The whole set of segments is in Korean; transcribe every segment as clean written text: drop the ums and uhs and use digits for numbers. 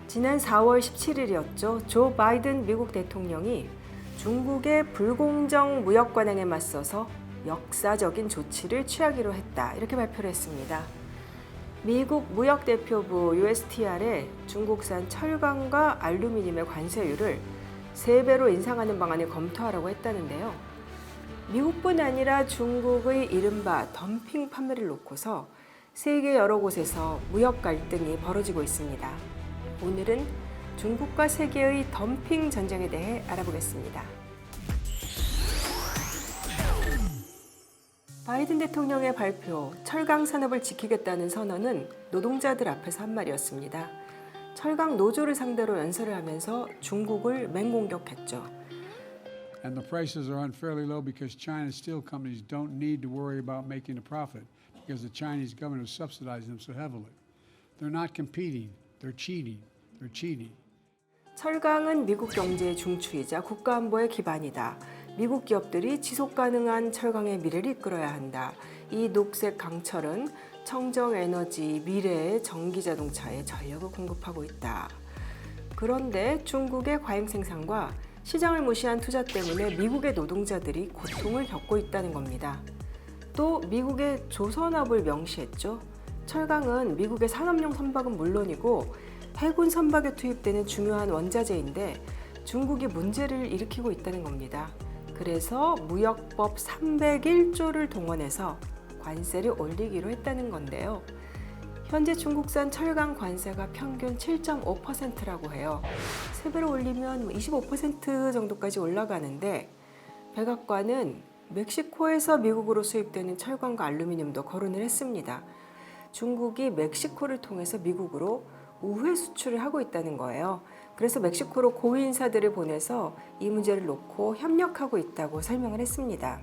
지난 4월 17일이었죠. 조 바이든 미국 대통령이 중국의 불공정 무역 관행에 맞서서 역사적인 조치를 취하기로 했다. 이렇게 발표를 했습니다. 미국 무역대표부 USTR에 중국산 철강과 알루미늄의 관세율을 3배로 인상하는 방안을 검토하라고 했다는데요. 미국뿐 아니라 중국의 이른바 덤핑 판매를 놓고서 세계 여러 곳에서 무역 갈등이 벌어지고 있습니다. 오늘은 중국과 세계의 덤핑 전쟁에 대해 알아보겠습니다. 바이든 대통령의 발표, 철강 산업을 지키겠다는 선언은 노동자들 앞에서 한 말이었습니다. 철강 노조를 상대로 연설을 하면서 중국을 맹공격했죠. And the prices are unfairly low because China's steel companies don't need to worry about making a profit because the Chinese government has subsidized them so heavily. They're not competing, they're cheating. They're cheating. 철강은 미국 경제의 중추이자 국가안보의 기반이다. 미국 기업들이 지속가능한 철강의 미래를 이끌어야 한다. 이 녹색 강철은 청정에너지, 미래의 전기자동차에 전력을 공급하고 있다. 그런데 중국의 과잉 생산과 시장을 무시한 투자 때문에 미국의 노동자들이 고통을 겪고 있다는 겁니다. 또 미국의 조선업을 명시했죠. 철강은 미국의 산업용 선박은 물론이고 해군 선박에 투입되는 중요한 원자재인데 중국이 문제를 일으키고 있다는 겁니다. 그래서 무역법 301조를 동원해서 관세를 올리기로 했다는 건데요. 현재 중국산 철강 관세가 평균 7.5%라고 해요. 3배로 올리면 25% 정도까지 올라가는데 백악관은 멕시코에서 미국으로 수입되는 철강과 알루미늄도 거론을 했습니다. 중국이 멕시코를 통해서 미국으로 우회 수출을 하고 있다는 거예요. 그래서 멕시코로 고위 인사들을 보내서 이 문제를 놓고 협력하고 있다고 설명을 했습니다.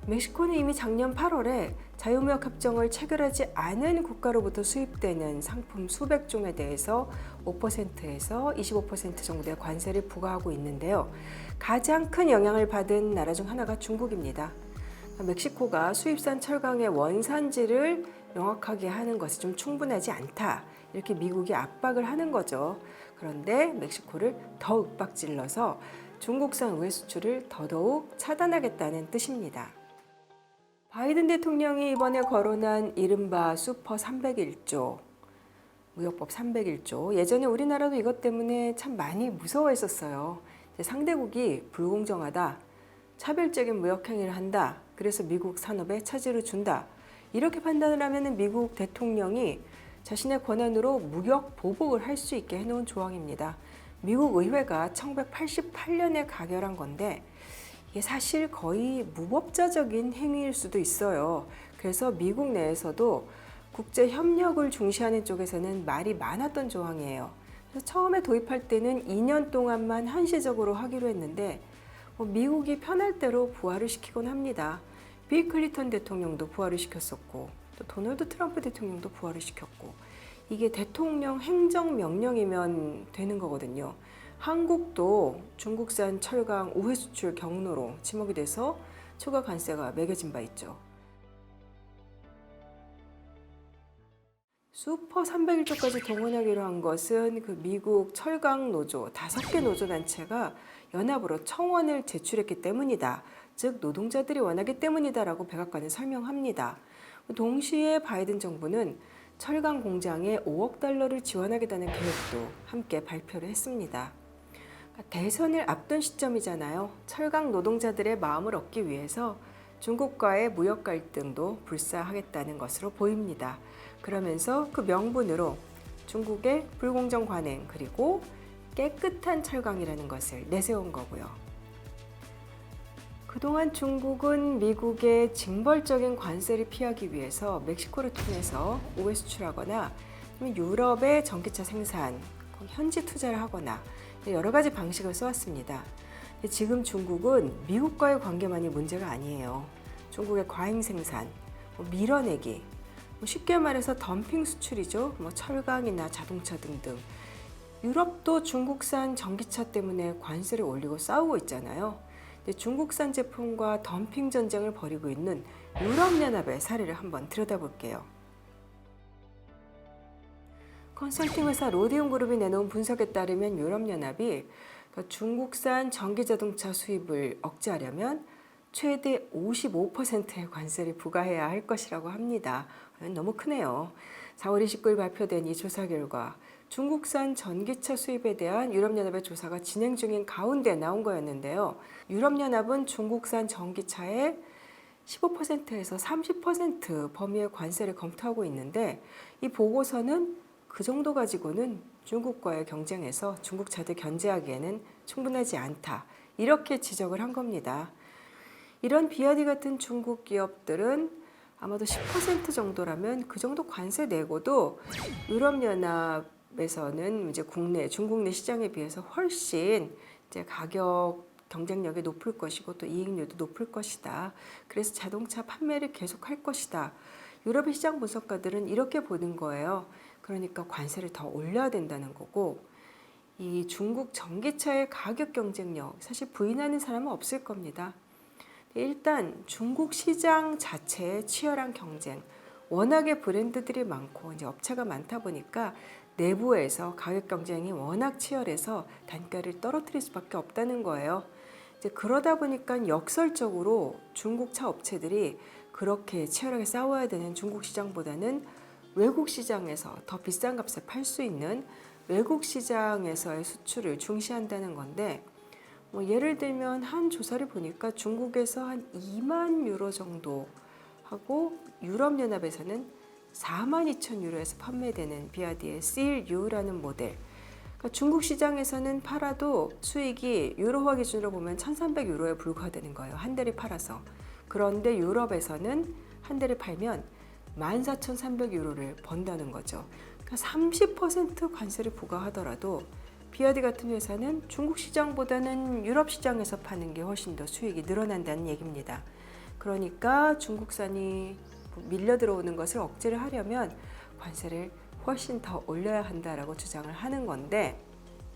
멕시코는 이미 작년 8월에 자유무역 협정을 체결하지 않은 국가로부터 수입되는 상품 수백 종에 대해서 5%에서 25% 정도의 관세를 부과하고 있는데요. 가장 큰 영향을 받은 나라 중 하나가 중국입니다. 멕시코가 수입산 철강의 원산지를 명확하게 하는 것이 좀 충분하지 않다. 이렇게 미국이 압박을 하는 거죠. 그런데 멕시코를 더 윽박질러서 중국산 우회 수출을 더더욱 차단하겠다는 뜻입니다. 바이든 대통령이 이번에 거론한 이른바 슈퍼 301조, 무역법 301조. 예전에 우리나라도 이것 때문에 참 많이 무서워했었어요. 상대국이 불공정하다, 차별적인 무역 행위를 한다. 그래서 미국 산업에 차질을 준다. 이렇게 판단을 하면 미국 대통령이 자신의 권한으로 무역 보복을 할 수 있게 해놓은 조항입니다. 미국 의회가 1988년에 가결한 건데 이게 사실 거의 무법자적인 행위일 수도 있어요. 그래서 미국 내에서도 국제 협력을 중시하는 쪽에서는 말이 많았던 조항이에요. 그래서 처음에 도입할 때는 2년 동안만 한시적으로 하기로 했는데 미국이 편할 대로 부활을 시키곤 합니다. 빌 클린턴 대통령도 부활을 시켰었고 또 도널드 트럼프 대통령도 부활을 시켰고 이게 대통령 행정명령이면 되는 거거든요. 한국도 중국산 철강 우회 수출 경로로 지목이 돼서 추가 관세가 매겨진 바 있죠. 슈퍼 301조까지 동원하기로 한 것은 그 미국 철강 노조 5개 노조 단체가 연합으로 청원을 제출했기 때문이다. 즉 노동자들이 원하기 때문이다라고 백악관은 설명합니다. 동시에 바이든 정부는 철강 공장에 5억 달러를 지원하겠다는 계획도 함께 발표를 했습니다. 대선을 앞둔 시점이잖아요. 철강 노동자들의 마음을 얻기 위해서 중국과의 무역 갈등도 불사하겠다는 것으로 보입니다. 그러면서 그 명분으로 중국의 불공정 관행 그리고 깨끗한 철강이라는 것을 내세운 거고요. 그동안 중국은 미국의 징벌적인 관세를 피하기 위해서 멕시코를 통해서 우회 수출하거나 유럽의 전기차 생산, 현지 투자를 하거나 여러 가지 방식을 써왔습니다. 지금 중국은 미국과의 관계만이 문제가 아니에요. 중국의 과잉 생산, 밀어내기, 쉽게 말해서 덤핑 수출이죠. 철강이나 자동차 등등. 유럽도 중국산 전기차 때문에 관세를 올리고 싸우고 있잖아요. 중국산 제품과 덤핑 전쟁을 벌이고 있는 유럽연합의 사례를 한번 들여다볼게요. 컨설팅 회사 로디움 그룹이 내놓은 분석에 따르면 유럽연합이 중국산 전기자동차 수입을 억제하려면 최대 55%의 관세를 부과해야 할 것이라고 합니다. 너무 크네요. 4월 29일 발표된 이 조사 결과 중국산 전기차 수입에 대한 유럽연합의 조사가 진행 중인 가운데 나온 거였는데요. 유럽연합은 중국산 전기차의 15%에서 30% 범위의 관세를 검토하고 있는데 이 보고서는 그 정도 가지고는 중국과의 경쟁에서 중국 차들 견제하기에는 충분하지 않다. 이렇게 지적을 한 겁니다. 이런 비아디 같은 중국 기업들은 아마도 10% 정도라면 그 정도 관세 내고도 유럽연합에서는 이제 중국 내 시장에 비해서 훨씬 이제 가격 경쟁력이 높을 것이고 또 이익률도 높을 것이다. 그래서 자동차 판매를 계속할 것이다. 유럽의 시장 분석가들은 이렇게 보는 거예요. 그러니까 관세를 더 올려야 된다는 거고 이 중국 전기차의 가격 경쟁력 사실 부인하는 사람은 없을 겁니다. 일단 중국 시장 자체의 치열한 경쟁, 워낙에 브랜드들이 많고 이제 업체가 많다 보니까 내부에서 가격 경쟁이 워낙 치열해서 단가를 떨어뜨릴 수밖에 없다는 거예요. 이제 그러다 보니까 역설적으로 중국 차 업체들이 그렇게 치열하게 싸워야 되는 중국 시장보다는 외국 시장에서 더 비싼 값에 팔 수 있는 외국 시장에서의 수출을 중시한다는 건데 예를 들면 한 조사를 보니까 중국에서 한 2만 유로 정도 하고 유럽연합에서는 4만 2천 유로에서 판매되는 비아디의 CLU라는 모델. 그러니까 중국 시장에서는 팔아도 수익이 유로화 기준으로 보면 1,300유로에 불과되는 거예요. 한 대를 팔아서. 그런데 유럽에서는 한 대를 팔면 14,300유로를 번다는 거죠. 그러니까 30% 관세를 부과하더라도 비아디 같은 회사는 중국 시장보다는 유럽 시장에서 파는 게 훨씬 더 수익이 늘어난다는 얘기입니다. 그러니까 중국산이 밀려 들어오는 것을 억제를 하려면 관세를 훨씬 더 올려야 한다라고 주장을 하는 건데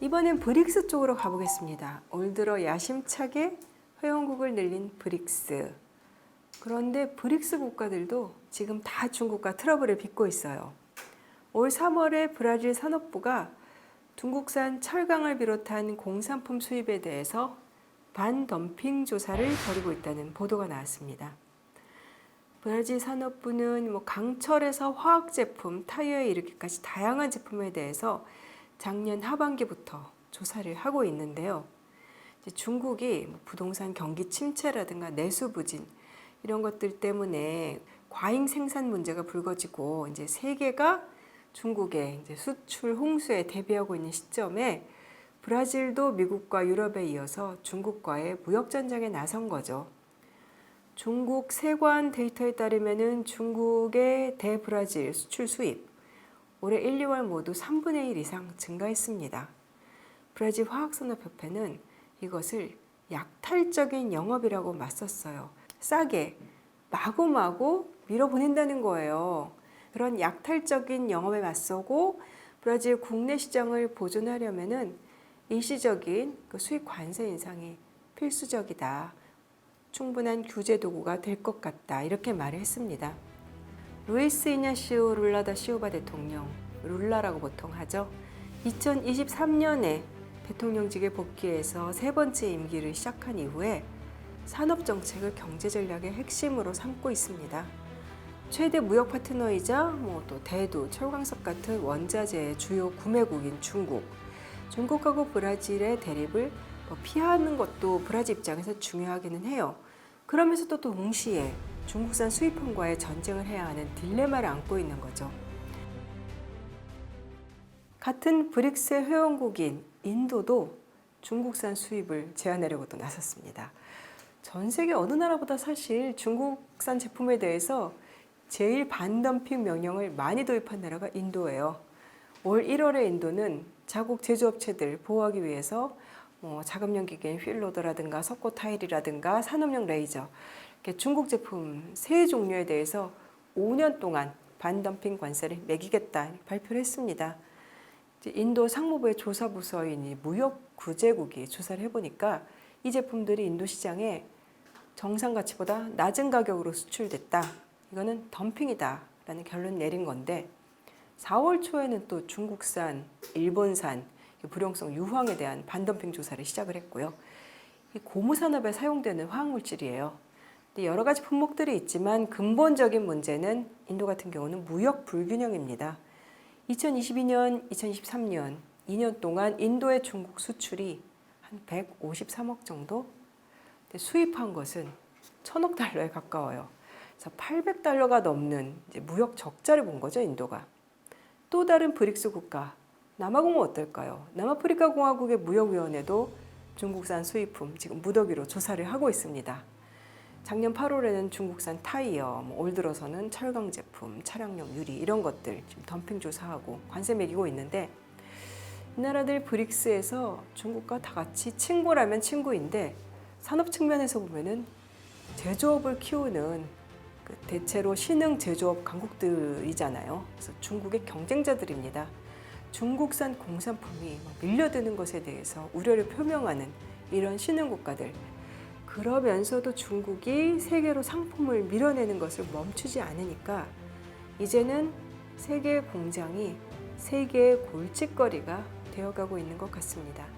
이번엔 브릭스 쪽으로 가보겠습니다. 올 들어 야심차게 회원국을 늘린 브릭스. 그런데 브릭스 국가들도 지금 다 중국과 트러블을 빚고 있어요. 올 3월에 브라질 산업부가 중국산 철강을 비롯한 공산품 수입에 대해서 반덤핑 조사를 벌이고 있다는 보도가 나왔습니다. 브라질 산업부는 강철에서 화학 제품, 타이어에 이르기까지 다양한 제품에 대해서 작년 하반기부터 조사를 하고 있는데요. 이제 중국이 부동산 경기 침체라든가 내수 부진 이런 것들 때문에 과잉 생산 문제가 불거지고 이제 세계가 중국의 이제 수출 홍수에 대비하고 있는 시점에 브라질도 미국과 유럽에 이어서 중국과의 무역 전쟁에 나선 거죠. 중국 세관 데이터에 따르면은 중국의 대브라질 수출 수입 올해 1, 2월 모두 3분의 1 이상 증가했습니다. 브라질 화학산업협회는 이것을 약탈적인 영업이라고 맞섰어요. 싸게 마구마구 밀어보낸다는 거예요. 그런 약탈적인 영업에 맞서고 브라질 국내 시장을 보존하려면은 일시적인 수입 관세 인상이 필수적이다. 충분한 규제 도구가 될 것 같다. 이렇게 말을 했습니다. 루이스 이냐시오 룰라 다 시우바 대통령, 룰라라고 보통 하죠. 2023년에 대통령직에 복귀해서 세 번째 임기를 시작한 이후에 산업정책을 경제전략의 핵심으로 삼고 있습니다. 최대 무역 파트너이자 또 대두, 철광석 같은 원자재의 주요 구매국인 중국. 중국하고 브라질의 대립을 피하는 것도 브라질 입장에서 중요하기는 해요. 그러면서도 또 동시에 중국산 수입품과의 전쟁을 해야 하는 딜레마를 안고 있는 거죠. 같은 브릭스 회원국인 인도도 중국산 수입을 제한하려고 또 나섰습니다. 전 세계 어느 나라보다 사실 중국산 제품에 대해서 제일 반덤핑 명령을 많이 도입한 나라가 인도예요. 올 1월에 인도는 자국 제조업체들 보호하기 위해서 자금용 기계인 휠로더라든가 석고 타일이라든가 산업용 레이저 이렇게 중국 제품 3종류에 대해서 5년 동안 반덤핑 관세를 매기겠다 발표를 했습니다. 인도 상무부의 조사부서인 무역구제국이 조사를 해보니까 이 제품들이 인도 시장에 정상 가치보다 낮은 가격으로 수출됐다. 이거는 덤핑이다 라는 결론 내린 건데 4월 초에는 또 중국산, 일본산 불용성 유황에 대한 반덤핑 조사를 시작을 했고요. 이 고무 산업에 사용되는 화학물질이에요. 근데 여러 가지 품목들이 있지만 근본적인 문제는 인도 같은 경우는 무역 불균형입니다. 2022년, 2023년 2년 동안 인도의 중국 수출이 한 153억 정도? 근데 수입한 것은 1,000억 달러에 가까워요. 그래서 800달러가 넘는 이제 무역 적자를 본 거죠, 인도가. 또 다른 브릭스 국가, 남아공은 어떨까요? 남아프리카 공화국의 무역위원회도 중국산 수입품 지금 무더기로 조사를 하고 있습니다. 작년 8월에는 중국산 타이어, 올 들어서는 철강 제품, 차량용 유리 이런 것들 지금 덤핑 조사하고 관세 매기고 있는데 이 나라들 브릭스에서 중국과 다 같이 친구라면 친구인데 산업 측면에서 보면은 제조업을 키우는 대체로 신흥 제조업 강국들이잖아요. 그래서 중국의 경쟁자들입니다. 중국산 공산품이 밀려드는 것에 대해서 우려를 표명하는 이런 신흥 국가들. 그러면서도 중국이 세계로 상품을 밀어내는 것을 멈추지 않으니까 이제는 세계 공장이 세계의 골칫거리가 되어가고 있는 것 같습니다.